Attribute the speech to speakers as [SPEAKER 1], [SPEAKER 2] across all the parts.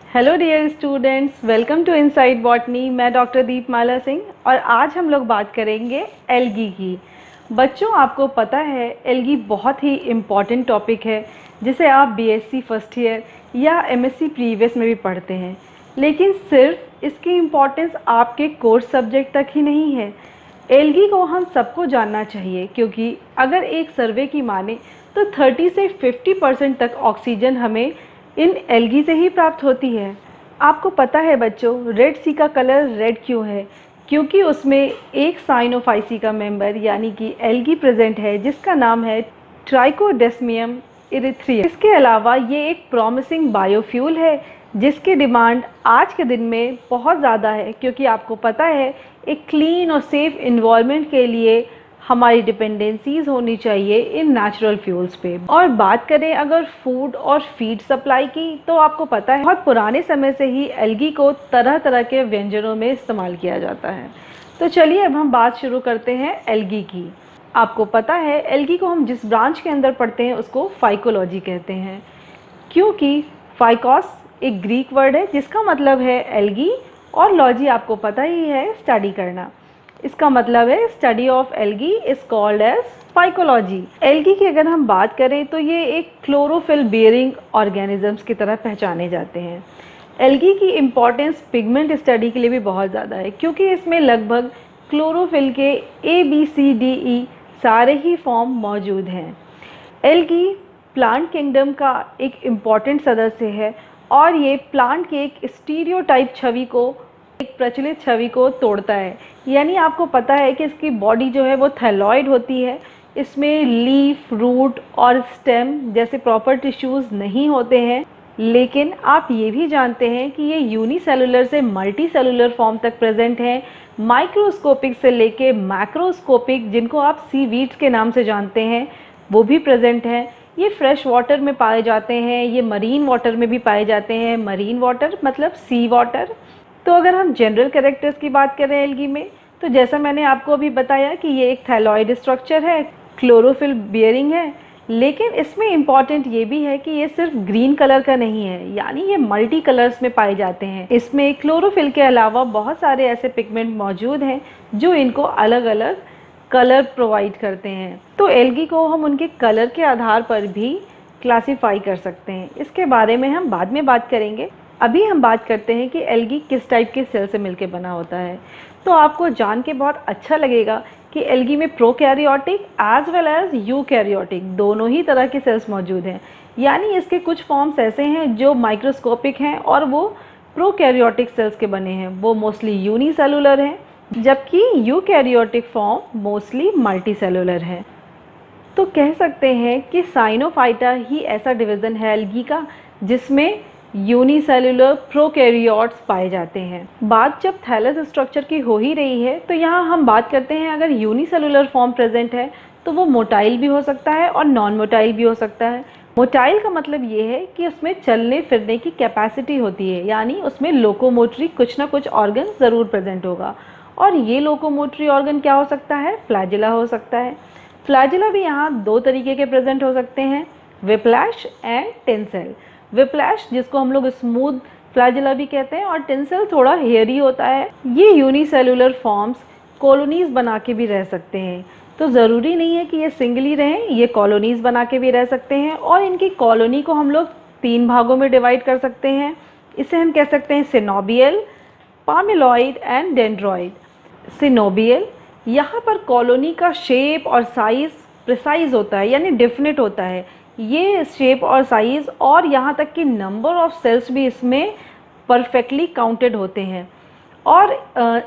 [SPEAKER 1] Hello dear students, welcome to inside botany. मैं doctor Deepmala Singh और आज हम लोग बात करेंगे एल्गी की। बच्चों, आपको पता है एल्गी बहुत ही इम्पॉर्टेंट टॉपिक है जिसे आप बीएससी फर्स्ट ईयर या एमएससी प्रीवियस में भी पढ़ते हैं। लेकिन सिर्फ इसकी इम्पॉर्टेंस आपके कोर्स सब्जेक्ट तक ही नहीं है। एल्गी को हम सबको जानना चाहिए क्योंकि अगर एक सर्वे की माने तो 30 से 50% तक ऑक्सीजन हमें इन एल्गी से ही प्राप्त होती है। आपको पता है बच्चों, रेड सी का कलर रेड क्यों है? क्योंकि उसमें एक साइनोफाइसी का मेंबर यानी कि एल्गी प्रेजेंट है जिसका नाम है ट्राइकोडेस्मियम इरिथ्रियम। इसके अलावा ये एक प्रॉमिसिंग बायोफ्यूल है जिसकी डिमांड आज के दिन में बहुत ज़्यादा है क्योंकि आपको पता है एक क्लीन और सेफ इन्वायरमेंट के लिए हमारी डिपेंडेंसीज होनी चाहिए इन नेचुरल फ्यूल्स पे। और बात करें अगर फूड और फीड सप्लाई की तो आपको पता है बहुत पुराने समय से ही एल्गी को तरह तरह के व्यंजनों में इस्तेमाल किया जाता है। तो चलिए अब हम बात शुरू करते हैं एल्गी की। आपको पता है एल्गी को हम जिस ब्रांच के अंदर पढ़ते हैं उसको फाइकोलॉजी कहते हैं, क्योंकि फाइकोस एक ग्रीक वर्ड है जिसका मतलब है एल्गी और लॉजी आपको पता ही है स्टडी करना। इसका मतलब है study of algae is called as phycology. Algae की अगर हम बात करें तो ये एक क्लोरोफिल बेयरिंग ऑर्गेनिजम्स की तरह पहचाने जाते हैं। एल्गी की इम्पॉर्टेंस पिगमेंट स्टडी के लिए भी बहुत ज़्यादा है क्योंकि इसमें लगभग क्लोरोफिल के ABCDE सारे ही फॉर्म मौजूद हैं। एल्गी प्लांट किंगडम का एक इम्पॉर्टेंट सदस्य है और ये प्लांट के एक स्टीरियोटाइप छवि को, एक प्रचलित छवि को तोड़ता है। यानी आपको पता है कि इसकी बॉडी जो है वो थैलॉइड होती है। इसमें लीफ, रूट और स्टेम जैसे प्रॉपर टिश्यूज़ नहीं होते हैं। लेकिन आप ये भी जानते हैं कि ये यूनिसेलुलर से मल्टी सेलुलर फॉर्म तक प्रेजेंट हैं। माइक्रोस्कोपिक से लेके मैक्रोस्कोपिक, जिनको आप सीवीड्स के नाम से जानते हैं, वो भी प्रेजेंट हैं। ये फ्रेश वाटर में पाए जाते हैं, ये मरीन वाटर में भी पाए जाते हैं। मरीन वाटर मतलब सी वाटर। तो अगर हम जनरल कैरेक्टर्स की बात करें एल्गी में, तो जैसा मैंने आपको अभी बताया कि ये एक थैलॉइड स्ट्रक्चर है, क्लोरोफिल बियरिंग है। लेकिन इसमें इम्पॉर्टेंट ये भी है कि ये सिर्फ ग्रीन कलर का नहीं है, यानी ये मल्टी कलर्स में पाए जाते हैं। इसमें क्लोरोफिल के अलावा बहुत सारे ऐसे पिगमेंट मौजूद हैं जो इनको अलग अलग कलर प्रोवाइड करते हैं। तो एल्गी को हम उनके कलर के आधार पर भी क्लासीफाई कर सकते हैं। इसके बारे में हम बाद में बात करेंगे। अभी हम बात करते हैं कि एल्गी किस टाइप के सेल से मिलकर बना होता है। तो आपको जान के बहुत अच्छा लगेगा कि एल्गी में prokaryotic as well as eukaryotic दोनों ही तरह के सेल्स मौजूद हैं। यानी इसके कुछ फॉर्म्स ऐसे हैं जो माइक्रोस्कोपिक हैं और वो प्रोकैरियोटिक सेल्स के बने हैं, वो मोस्टली यूनिसेलुलर हैं, जबकि यूकैरियोटिक फॉर्म मोस्टली मल्टीसेलुलर है। तो कह सकते हैं कि साइनोफाइटा ही ऐसा डिवीज़न है एल्गी का जिसमें यूनिसेलुलर प्रोकैरियोट्स पाए जाते हैं। बात जब थैलस स्ट्रक्चर की हो ही रही है तो यहाँ हम बात करते हैं, अगर यूनिसेलुलर फॉर्म प्रेजेंट है तो वो मोटाइल भी हो सकता है और नॉन मोटाइल भी हो सकता है। मोटाइल का मतलब ये है कि उसमें चलने फिरने की कैपेसिटी होती है, यानी उसमें लोकोमोटरी कुछ ना कुछ ऑर्गन ज़रूर प्रेजेंट होगा। और ये लोकोमोटरी ऑर्गन क्या हो सकता है? फ्लैजिला हो सकता है। फ्लैजिला भी यहाँ दो तरीके के प्रेजेंट हो सकते हैं, विप्लैश एंड टेंसेल। विप्लैश जिसको हम लोग स्मूथ फ्लैजिला भी कहते हैं और टेंसेल थोड़ा हेयरी होता है। ये यूनिसेलुलर फॉर्म्स कॉलोनीज बना के भी रह सकते हैं, तो ज़रूरी नहीं है कि ये सिंगली रहें, ये कॉलोनीज बना के भी रह सकते हैं। और इनकी कॉलोनी को हम लोग 3 भागों में डिवाइड कर सकते हैं। इसे हम कह सकते हैं सिनोबियल, पामिलॉइड एंड डेंड्रॉइड। सिनोबियल, यहाँ पर कॉलोनी का शेप और साइज़ प्रिसाइज होता है, यानी डेफिनेट होता है। ये शेप और साइज़ और यहाँ तक कि नंबर ऑफ सेल्स भी इसमें परफेक्टली काउंटेड होते हैं। और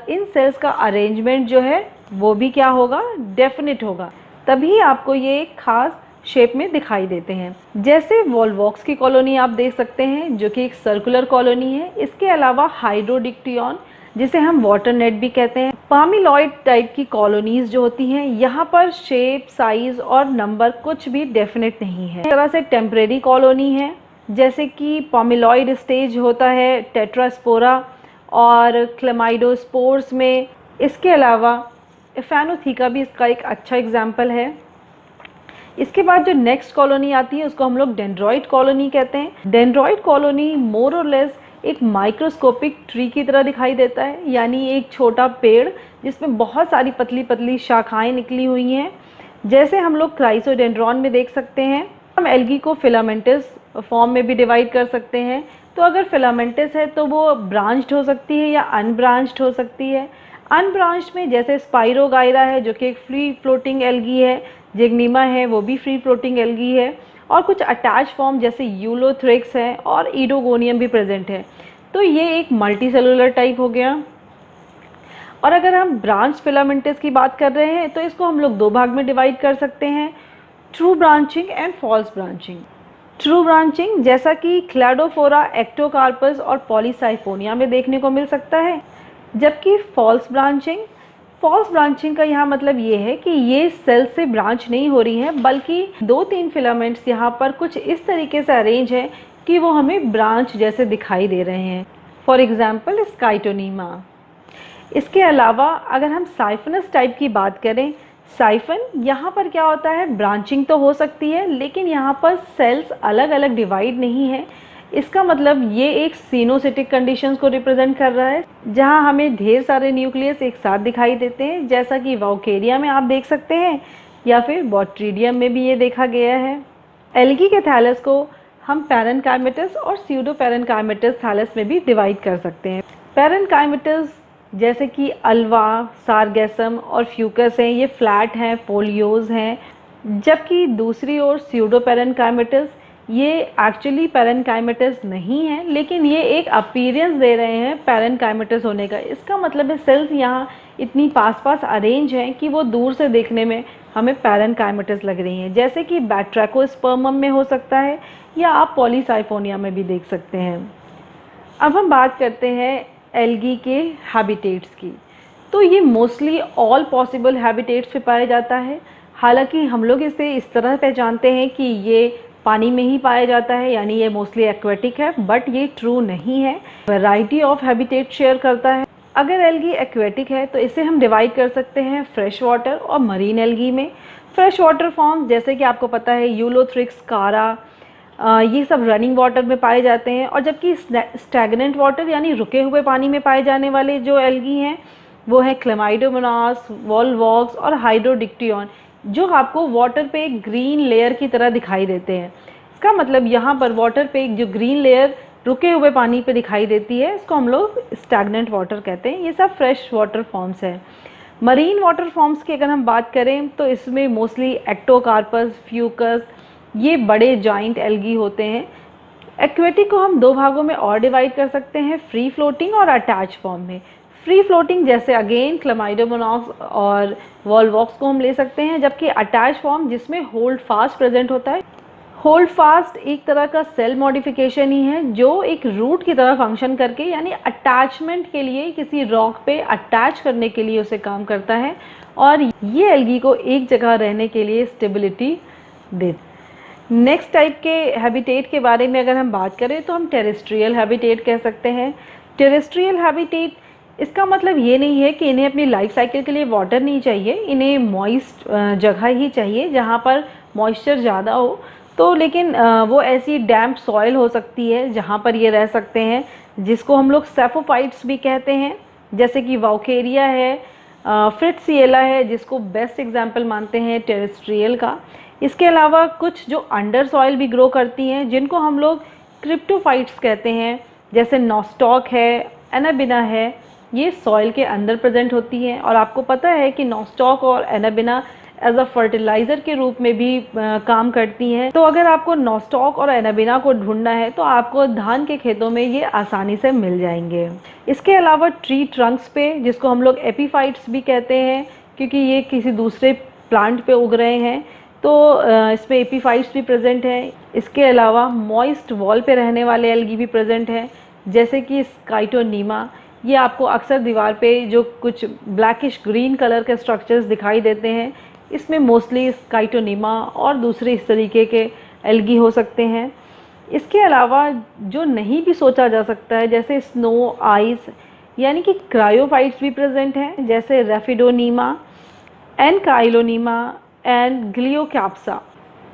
[SPEAKER 1] इन सेल्स का अरेंजमेंट जो है वो भी क्या होगा? डेफिनेट होगा, तभी आपको ये एक खास शेप में दिखाई देते हैं। जैसे वॉल्वॉक्स की कॉलोनी आप देख सकते हैं जो कि एक सर्कुलर कॉलोनी है। इसके अलावा हाइड्रोडिक्टियन, जिसे हम वाटर नेट भी कहते हैं, पामिलॉइड टाइप की कॉलोनीज जो होती हैं, यहाँ पर शेप, साइज और नंबर कुछ भी डेफिनेट नहीं है। इस तरह से टेम्परेरी कॉलोनी है, जैसे कि पामिलॉइड स्टेज होता है टेट्रास्पोरा और क्लेमाइडोस्पोर्स में। इसके अलावा एफेनोथीका भी इसका एक अच्छा एग्जाम्पल है। इसके बाद जो नेक्स्ट कॉलोनी आती है उसको हम लोग डेंड्रॉइड कॉलोनी कहते हैं। डेंड्रॉइड कॉलोनी मोर और लेस एक माइक्रोस्कोपिक ट्री की तरह दिखाई देता है, यानी एक छोटा पेड़ जिसमें बहुत सारी पतली पतली शाखाएं निकली हुई हैं, जैसे हम लोग क्राइसोडेंड्रॉन में देख सकते हैं। हम एल्गी को फिलामेंटस फॉर्म में भी डिवाइड कर सकते हैं। तो अगर फिलामेंटस है तो वो ब्रांच्ड हो सकती है या अनब्रांच्ड हो सकती है। अनब्रांच्ड में जैसे स्पाइरोगाइरा है जो कि एक फ्री फ्लोटिंग एल्गी है, जिग्निमा है वो भी फ्री फ्लोटिंग एल्गी है, और कुछ अटैच फॉर्म जैसे यूलोथ्रिक्स है और ईडोगोनियम भी प्रेजेंट है। तो ये एक मल्टी सेलुलर टाइप हो गया। और अगर हम ब्रांच फिलामेंटस की बात कर रहे हैं तो इसको हम लोग दो भाग में डिवाइड कर सकते हैं, true branching and false branching. True branching जैसा कि क्लैडोफोरा, एक्टोकार्पस और पॉलीसाइफोनिया में देखने को मिल सकता है, जबकि फॉल्स ब्रांचिंग का यहाँ मतलब ये है कि ये सेल से ब्रांच नहीं हो रही है, बल्कि 2-3 फिलामेंट्स यहाँ पर कुछ इस तरीके से अरेंज है कि वो हमें ब्रांच जैसे दिखाई दे रहे हैं। For example Scytonema. इसके अलावा अगर हम साइफनस टाइप की बात करें, साइफन यहाँ पर क्या होता है, ब्रांचिंग तो हो सकती है लेकिन यहाँ पर सेल्स अलग अलग डिवाइड नहीं है। इसका मतलब ये एक सीनोसिटिक कंडीशंस को रिप्रेजेंट कर रहा है, जहाँ हमें ढेर सारे न्यूक्लियस एक साथ दिखाई देते हैं, जैसा कि वाउकेरिया में आप देख सकते हैं या फिर बॉट्रीडियम में भी ये देखा गया है। एल्गी के थैलस को हम पैरेन्काइमेटस और स्यूडो पैरेन्काइमेटस थैलस में भी डिवाइड कर सकते हैं। पैरेन्काइमेटस जैसे कि अल्वा, सारगैसम और फ्यूकस हैं, ये फ्लैट हैं, फोलियोज हैं, जबकि दूसरी ओर स्यूडो पैरेन्काइमेटस ये एक्चुअली पैरेन्काइमेटस नहीं है, लेकिन ये एक अपीयरेंस दे रहे हैं पैरेन्काइमेटस होने का। इसका मतलब है सेल्स यहाँ इतनी पास पास अरेंज हैं कि वो दूर से देखने में हमें पैरेन्काइमेटस लग रही हैं, जैसे कि बैट्रैकोस्पर्मम में हो सकता है या आप पॉलीसाइफोनिया में भी देख सकते हैं। अब हम बात करते हैं एल्गी के हैबिटेट्स की। तो ये मोस्टली ऑल पॉसिबल हैबिटेट्स पे पाया जाता है। हालांकि हम लोग इसे इस तरह पहचानते हैं कि ये पानी में ही पाया जाता है, यानी ये मोस्टली एक्वेटिक है, बट ये ट्रू नहीं है। वैरायटी ऑफ हैबिटेट शेयर करता है। अगर एल्गी एक्वेटिक है तो इसे हम डिवाइड कर सकते हैं फ्रेश वाटर और मरीन एल्गी में। फ्रेश वाटर फॉर्म जैसे कि आपको पता है यूलोथ्रिक्स, कारा, ये सब रनिंग वाटर में पाए जाते हैं, और जबकि स्टैग्नेंट वाटर यानी रुके हुए पानी में पाए जाने वाले जो एल्गी हैं वो है क्लेमाइडोमोनास, वॉलवॉक्स और हाइड्रोडिक्टियन, जो आपको वाटर पे एक ग्रीन लेयर की तरह दिखाई देते हैं। इसका मतलब यहाँ पर वाटर पे एक जो ग्रीन लेयर रुके हुए पानी पे दिखाई देती है, इसको हम लोग स्टैग्नेंट वाटर कहते हैं। ये सब फ्रेश वाटर फॉर्म्स है। मरीन वाटर फॉर्म्स की अगर हम बात करें तो इसमें मोस्टली एक्टोकार्पस, फ्यूकस, ये बड़े जॉइंट एल्गी होते हैं। एक्वेटिक को हम दो भागों में और डिवाइड कर सकते हैं, फ्री फ्लोटिंग और अटैच फॉर्म में। फ्री फ्लोटिंग जैसे अगेन क्लेमाइडोमोनास और वॉलवॉक्स को हम ले सकते हैं, जबकि अटैच फॉर्म जिसमें होल्ड फास्ट प्रेजेंट होता है। होल्ड फास्ट एक तरह का सेल मॉडिफिकेशन ही है जो एक रूट की तरह फंक्शन करके, यानी अटैचमेंट के लिए, किसी रॉक पे अटैच करने के लिए उसे काम करता है, और ये एल्गी को एक जगह रहने के लिए स्टेबिलिटी देता है। नेक्स्ट टाइप के हैबिटेट के बारे में अगर हम बात करें तो हम टेरेस्ट्रियल हैबिटेट कह सकते हैं। टेरेस्ट्रियल हैबिटेट इसका मतलब ये नहीं है कि इन्हें अपनी लाइफ साइकिल के लिए वाटर नहीं चाहिए, इन्हें मॉइस्ट जगह ही चाहिए जहाँ पर मॉइस्चर ज़्यादा हो। तो लेकिन वो ऐसी डैम्प सॉइल हो सकती है जहाँ पर ये रह सकते हैं, जिसको हम लोग सेफोफाइट्स भी कहते हैं, जैसे कि वाउकेरिया है, फ्रिट्सिएला है, जिसको बेस्ट एग्जाम्पल मानते हैं टेरेस्ट्रियल का। इसके अलावा कुछ जो अंडर सॉइल भी ग्रो करती हैं, जिनको हम लोग क्रिप्टोफाइट्स कहते हैं, जैसे नॉस्टॉक है, एनाबिना है, ये सॉइल के अंदर प्रेजेंट होती हैं। और आपको पता है कि नॉस्टॉक और एनाबिना एज अ फर्टिलाइज़र के रूप में भी काम करती हैं। तो अगर आपको नॉस्टॉक और एनाबिना को ढूंढना है तो आपको धान के खेतों में ये आसानी से मिल जाएंगे। इसके अलावा ट्री ट्रंक्स पे, जिसको हम लोग एपीफाइट्स भी कहते हैं क्योंकि ये किसी दूसरे प्लांट पे उग रहे हैं, तो इसमें एपीफाइट्स भी प्रेजेंट हैं। इसके अलावा मॉइस्ट वॉल पे रहने वाले एल्गी भी प्रेजेंट हैं, जैसे कि स्काइटोनीमा। ये आपको अक्सर दीवार पे जो कुछ ब्लैकिश ग्रीन कलर के स्ट्रक्चर्स दिखाई देते हैं, इसमें मोस्टली स्काइटोनीमा और दूसरे इस तरीके के एल्गी हो सकते हैं। इसके अलावा जो नहीं भी सोचा जा सकता है, जैसे स्नो आइस यानी कि क्रायोफाइट्स भी प्रेजेंट हैं, जैसे रेफिडोनीमा, एनकाइलोनीमा एंड ग्लियोकैप्सा।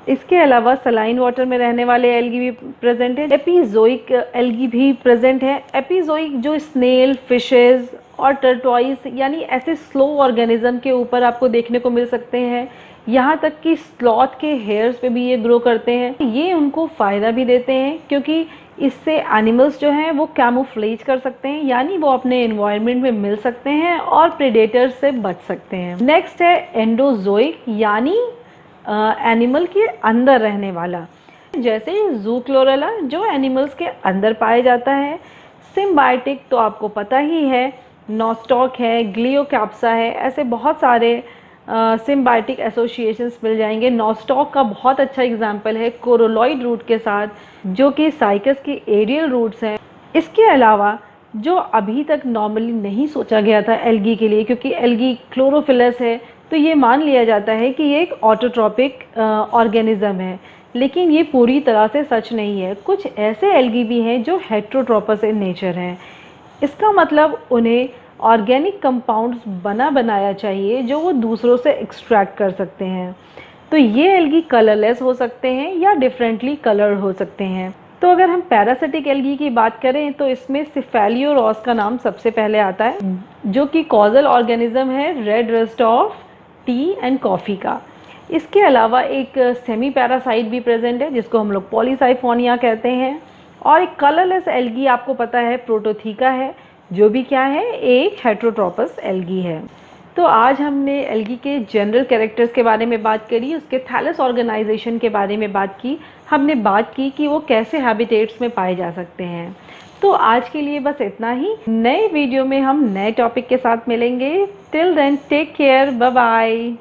[SPEAKER 1] इसके अलावा सलाइन वाटर में रहने वाले एल्गी भी प्रेजेंट है। एपिजोइक एल्गी भी प्रेजेंट है। एपिजोइक जो स्नेल, फिशेज और टर्टोइस यानी ऐसे स्लो ऑर्गेनिज्म के ऊपर आपको देखने को मिल सकते हैं। यहाँ तक कि स्लॉथ के हेयर्स पे भी ये ग्रो करते हैं। ये उनको फ़ायदा भी देते हैं क्योंकि इससे एनिमल्स जो हैं वो कैमोफ्लेज कर सकते हैं, यानी वो अपने एनवायरनमेंट में मिल सकते हैं और प्रेडेटर्स से बच सकते हैं। नेक्स्ट है एंडोजोइक, यानी एनिमल के अंदर रहने वाला, जैसे जूक्लोरेला जो एनिमल्स के अंदर पाया जाता है। सिम्बायोटिक तो आपको पता ही है, नॉस्टॉक है, ग्लियोकैप्सा है, ऐसे बहुत सारे सिम्बायोटिक एसोसिएशंस मिल जाएंगे। नॉस्टॉक का बहुत अच्छा एग्जाम्पल है कोरोलॉइड रूट के साथ, जो कि साइकस के एरियल रूट्स हैं। इसके अलावा जो अभी तक नॉर्मली नहीं सोचा गया था एल्गी के लिए, क्योंकि एल्गी क्लोरोफिलस है तो ये मान लिया जाता है कि ये एक ऑटोट्रॉपिक ऑर्गेनिज्म है, लेकिन ये पूरी तरह से सच नहीं है। कुछ ऐसे एल्गी भी हैं जो हेट्रोट्रोपस इन नेचर हैं। इसका मतलब उन्हें ऑर्गेनिक कंपाउंड्स बनाया चाहिए जो वो दूसरों से एक्सट्रैक्ट कर सकते हैं। तो ये एल्गी कलरलेस हो सकते हैं या डिफरेंटली कलर्ड हो सकते हैं। तो अगर हम पैरासिटिक एल्गी की बात करें तो इसमें सिफेलियोरॉस का नाम सबसे पहले आता है, जो कि कॉजल ऑर्गेनिज्म है red rust of T and coffee का। इसके अलावा एक सेमी पैरासाइट भी प्रेजेंट है जिसको हम लोग पॉलीसाइफोनिया कहते हैं। और एक कलरलेस एल्गी आपको पता है प्रोटोथीका है, जो भी क्या है, एक हेट्रोट्रोपस एल्गी है। तो आज हमने एल्गी के जनरल कैरेक्टर्स के बारे में बात करी, उसके थैलस ऑर्गेनाइजेशन के बारे में बात की, हमने बात की कि वो कैसे हैबिटेट्स में पाए जा सकते हैं। तो आज के लिए बस इतना ही। नए वीडियो में हम नए टॉपिक के साथ मिलेंगे। Till then take care, bye bye.